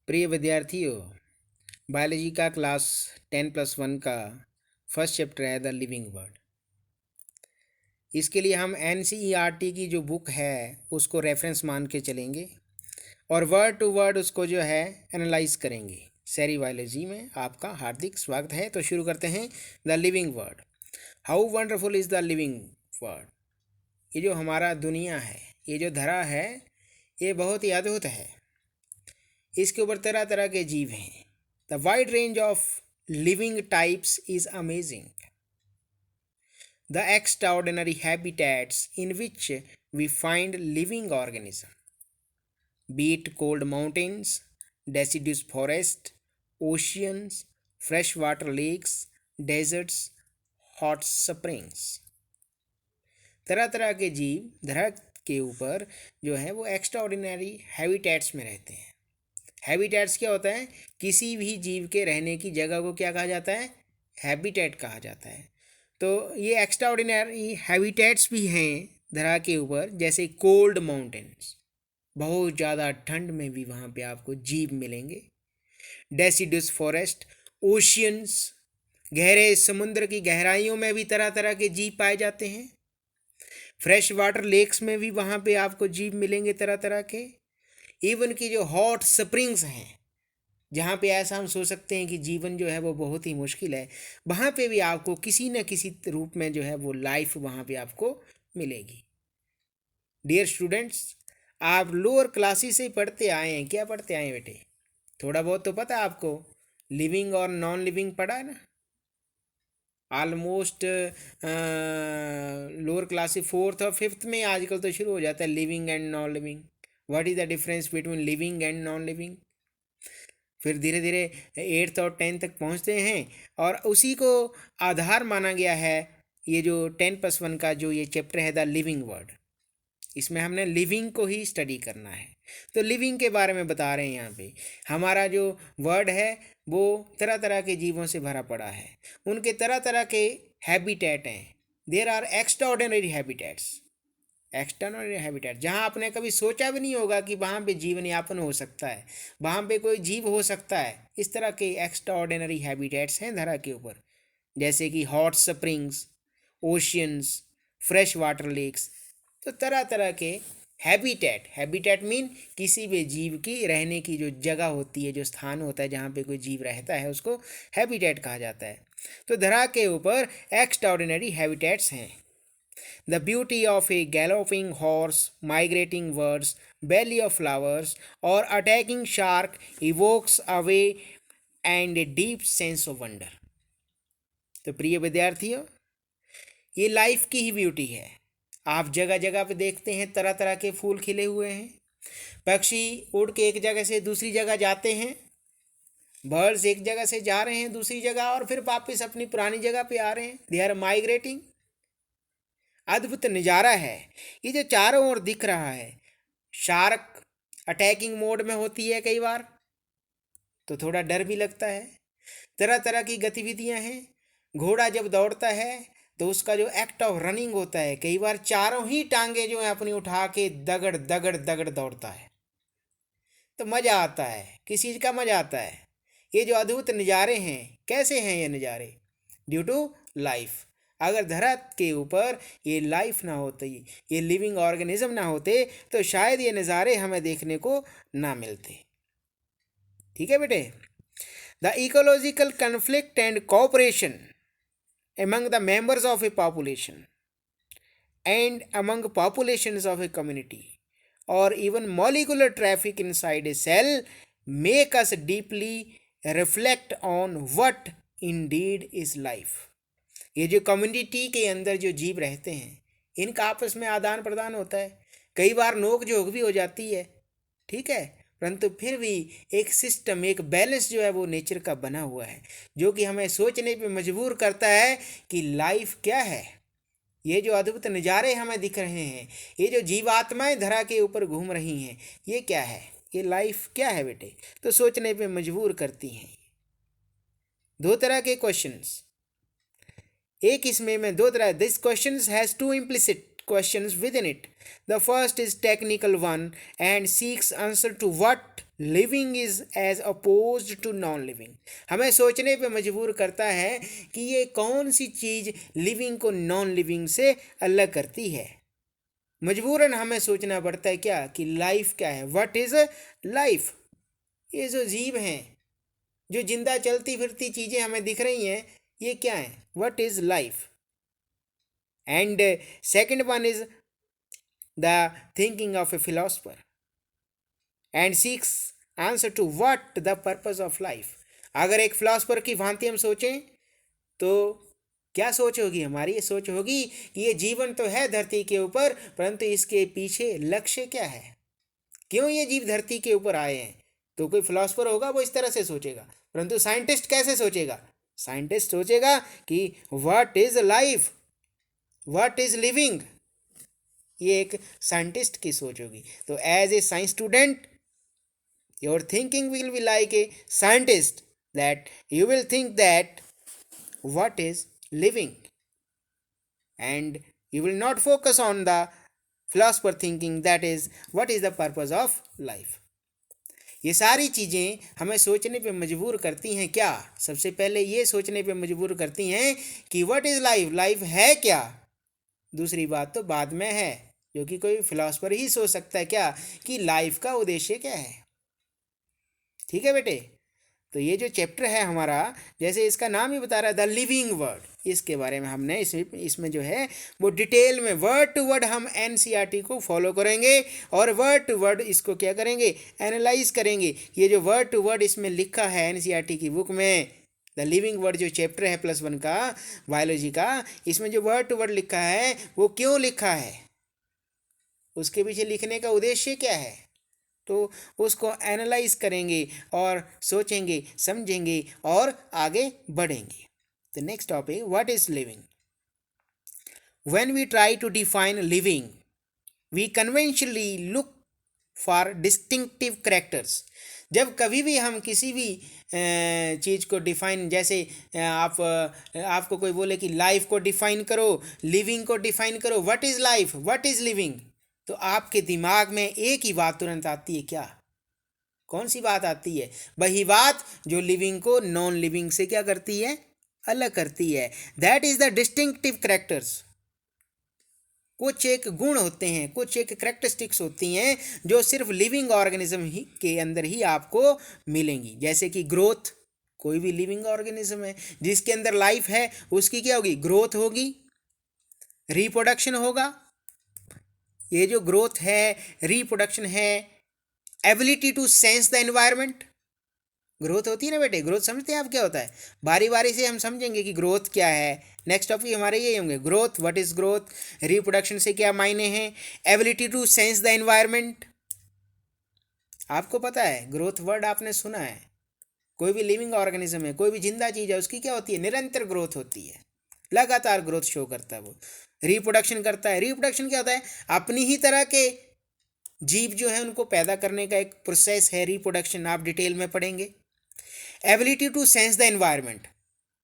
प्रिय विद्यार्थियों, बायोलॉजी का क्लास 10+1 का फर्स्ट चैप्टर है द लिविंग वर्ड। इसके लिए हम NCERT की जो बुक है उसको रेफरेंस मान के चलेंगे और वर्ड टू वर्ड उसको जो है एनालाइज करेंगे। सैरी बायोलॉजी में आपका हार्दिक स्वागत है। तो शुरू करते हैं। The living word. How wonderful is the living word. ये जो हमारा दुनिया है, ये जो धरा है, ये बहुत ही अद्भुत है। इसके ऊपर तरह तरह के जीव हैं। The wide range of living types is amazing. The extraordinary habitats in which we find living organism, be it cold mountains, deciduous forest, oceans, freshwater lakes, deserts, hot springs। तरह तरह के जीव धरती के ऊपर जो है वो एक्स्ट्राऑर्डिनरी हैबिटेट्स में रहते हैं। हैबिटेट्स क्या होता है? किसी भी जीव के रहने की जगह को क्या कहा जाता है? हैबिटेट कहा जाता है। तो ये एक्स्ट्राऑर्डिनरी हैबिटेट्स भी हैं धरा के ऊपर, जैसे कोल्ड माउंटेन्स, बहुत ज़्यादा ठंड में भी वहाँ पे आपको जीव मिलेंगे। डेसिडस फॉरेस्ट, ओशियंस, गहरे समुद्र की गहराइयों में भी तरह तरह के जीव पाए जाते हैं। फ्रेश वाटर लेक्स में भी वहाँ पे आपको जीव मिलेंगे तरह तरह के। इवन की जो हॉट स्प्रिंग्स हैं, जहाँ पे ऐसा हम सोच सकते हैं कि जीवन जो है वो बहुत ही मुश्किल है, वहाँ पे भी आपको किसी न किसी रूप में जो है वो लाइफ वहाँ पे आपको मिलेगी। डियर स्टूडेंट्स, आप लोअर क्लासेस से पढ़ते आए हैं। क्या पढ़ते आए हैं बेटे? थोड़ा बहुत तो पता है आपको। लिविंग और नॉन लिविंग पढ़ा है ना ऑलमोस्ट। लोअर क्लास फोर्थ और फिफ्थ में आजकल तो शुरू हो जाता है living and non living. What is the difference between living and non living. फिर धीरे धीरे 8th और 10th तक पहुंचते हैं और उसी को आधार माना गया है ये जो 10+1 का जो ये चैप्टर है द लिविंग वर्ड। इसमें हमने लिविंग को ही स्टडी करना है। तो लिविंग के बारे में बता रहे हैं यहाँ पे। हमारा जो वर्ड है वो तरह तरह के जीवों से भरा पड़ा है। उनके तरह तरह के हैबिटेट हैं। There are extraordinary habitats. External habitat जहाँ आपने कभी सोचा भी नहीं होगा कि वहाँ पे जीवन यापन हो सकता है, वहाँ पे कोई जीव हो सकता है। इस तरह के एक्स्ट्राऑर्डिनरी हैबिटेट्स हैं धरा के ऊपर, जैसे कि hot springs, oceans, fresh water lakes. तो तरह तरह के हैबिटेट, हैबिटेट मीन किसी भी जीव की रहने की जो जगह होती है, जो स्थान होता है जहाँ पे कोई जीव रहता है, उसको हैबिटेट कहा जाता है। तो धरा के ऊपर एक्स्ट्राऑर्डिनरी हैबिटेट्स हैं। The beauty of a galloping horse, migrating birds, belly of flowers, or attacking shark evokes away and a deep sense of wonder। तो प्रिय विद्यार्थियों, ये लाइफ की ही ब्यूटी है। आप जगह जगह पे देखते हैं तरह तरह के फूल खिले हुए हैं, पक्षी उड़ के एक जगह से दूसरी जगह जाते हैं, बर्ड्स एक जगह से जा रहे हैं दूसरी जगह और फिर वापस अपनी पुरानी जगह पे आ रहे हैं। They are migrating. अद्भुत नज़ारा है ये जो चारों ओर दिख रहा है। शार्क अटैकिंग मोड में होती है कई बार, तो थोड़ा डर भी लगता है। तरह तरह की गतिविधियां हैं। घोड़ा जब दौड़ता है तो उसका जो एक्ट ऑफ रनिंग होता है, कई बार चारों ही टांगे जो है अपनी उठा के दगड़ दगड़ दगड़ दौड़ता है, तो मज़ा आता है। किस चीज़ का मज़ा आता है? ये जो अद्भुत नज़ारे हैं, कैसे हैं ये नज़ारे? Due to life. अगर धरती के ऊपर ये लाइफ ना होती, ये लिविंग ऑर्गेनिज्म ना होते, तो शायद ये नज़ारे हमें देखने को ना मिलते। ठीक है बेटे। The ecological conflict and cooperation among the members of a population and among populations of a community or even molecular traffic inside a cell make us deeply reflect on what indeed is life। ये जो community के अंदर जो जीव रहते हैं, इनका आपस में आदान प्रदान होता है। कई बार नोक झोंक भी हो जाती है, ठीक है, परंतु फिर भी एक सिस्टम, एक बैलेंस जो है वो नेचर का बना हुआ है, जो कि हमें सोचने पे मजबूर करता है कि लाइफ क्या है। ये जो अद्भुत नज़ारे हमें दिख रहे हैं, ये जो जीवात्माएं धरा के ऊपर घूम रही हैं, ये क्या है? ये लाइफ क्या है बेटे? तो सोचने पे मजबूर करती हैं। दो तरह के क्वेश्चंस, एक इसमें मैं दो तरह, this question has two implicit questions within it. The first is technical one and seeks answer to what living is as opposed to non-living. हमें सोचने पे मजबूर करता है कि ये कौन सी चीज़ लिविंग को नॉन लिविंग से अलग करती है. मजबूरन हमें सोचना पड़ता है क्या कि लाइफ क्या है. What is life. ये जो जीव हैं, जो जिंदा चलती फिरती चीजें हमें दिख रही हैं, ये क्या है. What is life. And second one is the thinking of a philosopher and seeks answer to what the purpose of life. अगर एक फिलोसफर की भांति हम सोचें तो क्या सोच होगी हमारी. ये सोच होगी कि ये जीवन तो है धरती के ऊपर, परंतु इसके पीछे लक्ष्य क्या है, क्यों ये जीव धरती के ऊपर आए हैं. तो कोई फिलोसफर होगा वो इस तरह से सोचेगा. परंतु साइंटिस्ट कैसे सोचेगा. साइंटिस्ट सोचेगा कि what is life, what is living. ये एक साइंटिस्ट की सोच होगी. तो as a science student your thinking will be like a scientist, that you will think that what is living and you will not focus on the philosopher thinking, that is what is the purpose of life. ये सारी चीज़ें हमें सोचने पे मजबूर करती हैं क्या. सबसे पहले ये सोचने पे मजबूर करती हैं कि व्हाट इज़ लाइफ, लाइफ है क्या. दूसरी बात तो बाद में है, जो कि कोई फिलोसफर ही सोच सकता है क्या कि लाइफ का उद्देश्य क्या है. ठीक है बेटे. तो ये जो चैप्टर है हमारा, जैसे इसका नाम ही बता रहा है द लिविंग वर्ड, इसके बारे में हमने इसमें जो है वो डिटेल में वर्ड टू वर्ड हम एनसीईआरटी को फॉलो करेंगे और वर्ड टू वर्ड इसको क्या करेंगे, एनालाइज करेंगे. ये जो वर्ड टू वर्ड इसमें लिखा है एनसीईआरटी की बुक में, द लिविंग वर्ड जो चैप्टर है +1 का बायोलॉजी का, इसमें जो वर्ड टू वर्ड लिखा है वो क्यों लिखा है, उसके पीछे लिखने का उद्देश्य क्या है. तो उसको एनालाइज करेंगे और सोचेंगे, समझेंगे और आगे बढ़ेंगे. The next topic, what is living. When we try to define living we conventionally look for distinctive characters. जब कभी भी हम किसी भी चीज़ को डिफाइन, जैसे आपको कोई बोले कि लाइफ को डिफाइन करो, लिविंग को डिफाइन करो, what is life, what is living, तो आपके दिमाग में एक ही बात तुरंत आती है क्या. कौन सी बात आती है. वही बात जो लिविंग को नॉन लिविंग से क्या करती है, अलग करती है. That is the distinctive characters. कुछ एक गुण होते हैं, कुछ एक कैरेक्टरिस्टिक्स होती हैं जो सिर्फ लिविंग ऑर्गेनिज्म ही के अंदर ही आपको मिलेंगी. जैसे कि ग्रोथ, कोई भी लिविंग ऑर्गेनिज्म है जिसके अंदर लाइफ है उसकी क्या होगी, ग्रोथ होगी. रिप्रोडक्शन होगा. ये जो ग्रोथ है, रिप्रोडक्शन है, ability to sense the environment, growth होती है ना बेटे. ग्रोथ समझते हैं आप क्या होता है. बारी बारी से हम समझेंगे कि ग्रोथ क्या है. नेक्स्ट टॉपिक हमारे ये होंगे growth, what is growth, reproduction से क्या मायने हैं, ability to sense the environment. आपको पता है ग्रोथ वर्ड आपने सुना है. कोई भी लिविंग ऑर्गेनिज्म है, कोई भी जिंदा चीज़ है, उसकी क्या होती है, निरंतर ग्रोथ होती है, लगातार ग्रोथ शो करता है. वो रिप्रोडक्शन करता है. रिप्रोडक्शन क्या होता है, अपनी ही तरह के जीव जो है उनको पैदा करने का एक प्रोसेस है रिप्रोडक्शन, आप डिटेल में पढ़ेंगे. Ability to sense the environment,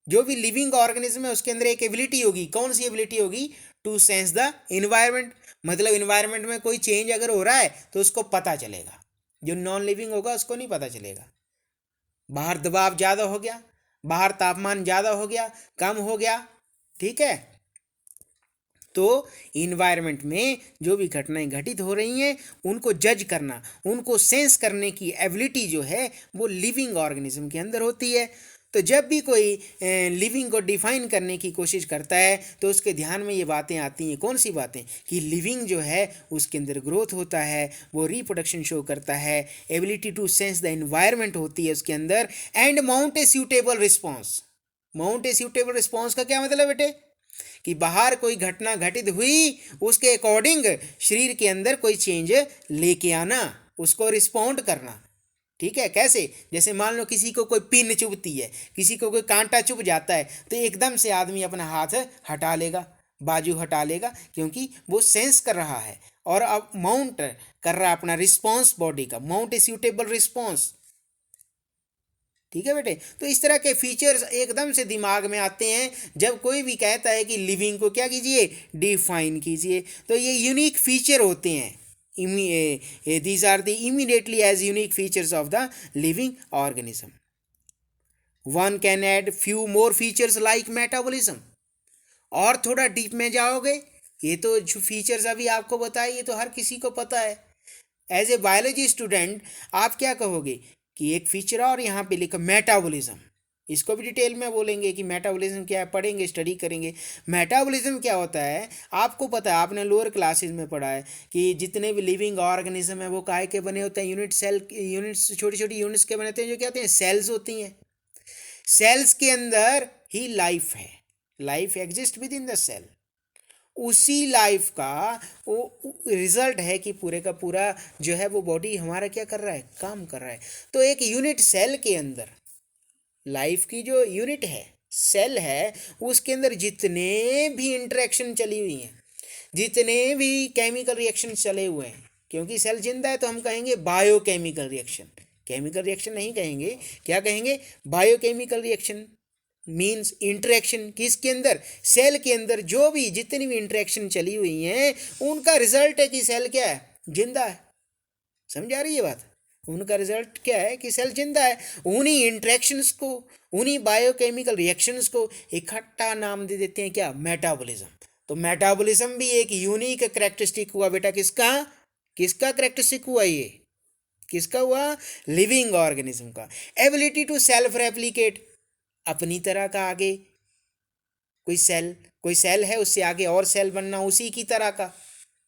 जो भी लिविंग ऑर्गेनिज्म है उसके अंदर एक एबिलिटी होगी. कौन सी एबिलिटी होगी, टू सेंस द एनवायरनमेंट. मतलब एनवायरनमेंट में कोई चेंज अगर हो रहा है तो उसको पता चलेगा. जो नॉन लिविंग होगा उसको नहीं पता चलेगा. बाहर दबाव ज़्यादा हो गया, बाहर तापमान ज़्यादा हो गया, कम हो गया, ठीक है, तो इन्वायरमेंट में जो भी घटनाएं घटित हो रही हैं उनको जज करना, उनको सेंस करने की एबिलिटी जो है वो लिविंग ऑर्गेनिज्म के अंदर होती है. तो जब भी कोई लिविंग को डिफाइन करने की कोशिश करता है तो उसके ध्यान में ये बातें आती हैं. कौन सी बातें, कि लिविंग जो है उसके अंदर ग्रोथ होता है, वो रिप्रोडक्शन शो करता है, ability to sense the environment होती है उसके अंदर, and mount a suitable response. Mount a suitable response का क्या मतलब बेटे, कि बाहर कोई घटना घटित हुई उसके अकॉर्डिंग शरीर के अंदर कोई चेंज लेके आना, उसको रिस्पॉन्ड करना. ठीक है, कैसे, जैसे मान लो किसी को कोई पिन चुभती है, किसी को कोई कांटा चुभ जाता है तो एकदम से आदमी अपना हाथ हटा लेगा, बाजू हटा लेगा, क्योंकि वो सेंस कर रहा है और अब माउंट कर रहा है अपना रिस्पॉन्स बॉडी का. Mount a suitable response. ठीक है बेटे। तो इस तरह के फीचर्स एकदम से दिमाग में आते हैं जब कोई भी कहता है कि लिविंग को क्या कीजिए, डिफाइन कीजिए। तो ये यूनिक फीचर होते हैं, these are the immediately as unique features of the living organism. One can add few more features like metabolism. और थोड़ा डीप में जाओगे, ये तो जो फीचर्स अभी आपको बताए ये तो हर किसी को पता है। एज ए बायोलॉजी स्टूडेंट आप क्या कहोगे कि एक फीचर और यहाँ पे लिखा मेटाबॉलिज्म, इसको भी डिटेल में बोलेंगे कि मेटाबॉलिज्म क्या है, पढ़ेंगे, स्टडी करेंगे। मेटाबॉलिज्म क्या होता है आपको पता है, आपने लोअर क्लासेस में पढ़ा है कि जितने भी लिविंग ऑर्गेनिज्म है वो काहे के बने होते हैं, यूनिट सेल, यूनिट्स, छोटी छोटी यूनिट्स के बने होते हैं जो क्या होते हैं, सेल्स होती हैं। सेल्स के अंदर ही लाइफ है, life exist within the cell. उसी लाइफ का वो रिजल्ट है कि पूरे का पूरा जो है वो बॉडी हमारा क्या कर रहा है, काम कर रहा है। तो एक यूनिट सेल के अंदर लाइफ की जो यूनिट है, सेल है, उसके अंदर जितने भी इंटरेक्शन चली हुई हैं, जितने भी केमिकल रिएक्शन चले हुए हैं, क्योंकि सेल जिंदा है तो हम कहेंगे बायोकेमिकल रिएक्शन, केमिकल रिएक्शन नहीं कहेंगे, क्या कहेंगे, बायोकेमिकल रिएक्शन। मीन्स इंटरेक्शन किसके अंदर, सेल के अंदर जो भी जितनी भी इंटरेक्शन चली हुई हैं उनका रिजल्ट है कि सेल क्या है, जिंदा है। समझ आ रही है बात, उनका रिजल्ट क्या है कि सेल जिंदा है। उन्हीं इंटरेक्शंस को, उन्हीं बायोकेमिकल रिएक्शंस को इकट्ठा नाम दे देते हैं क्या, मेटाबॉलिज्म। तो मेटाबॉलिज्म भी एक यूनिक करेक्टरिस्टिक हुआ बेटा, किसका, किसका करेक्टरिस्टिक हुआ, ये किसका हुआ, लिविंग ऑर्गेनिज्म का। एबिलिटी टू सेल्फ रेप्लिकेट, अपनी तरह का आगे कोई सेल है उससे आगे और सेल बनना उसी की तरह का,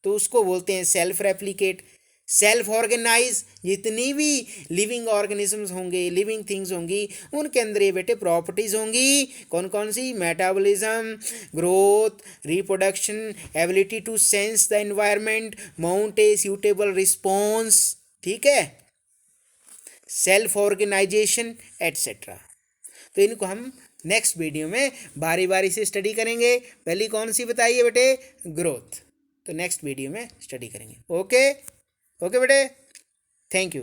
तो उसको बोलते हैं सेल्फ रेप्लिकेट। सेल्फ ऑर्गेनाइज, जितनी भी लिविंग ऑर्गेनिजम्स होंगे, लिविंग थिंग्स होंगी, उनके अंदर ये बेटे प्रॉपर्टीज होंगी, कौन कौन सी, metabolism, growth, reproduction, ability to sense the environment, mount a suitable response, ठीक है, सेल्फ ऑर्गेनाइजेशन एटसेट्रा। तो इनको हम नेक्स्ट वीडियो में बारी बारी से स्टडी करेंगे। पहली कौन सी बताइए बेटे, ग्रोथ, तो नेक्स्ट वीडियो में स्टडी करेंगे। ओके ओके बेटे, थैंक यू।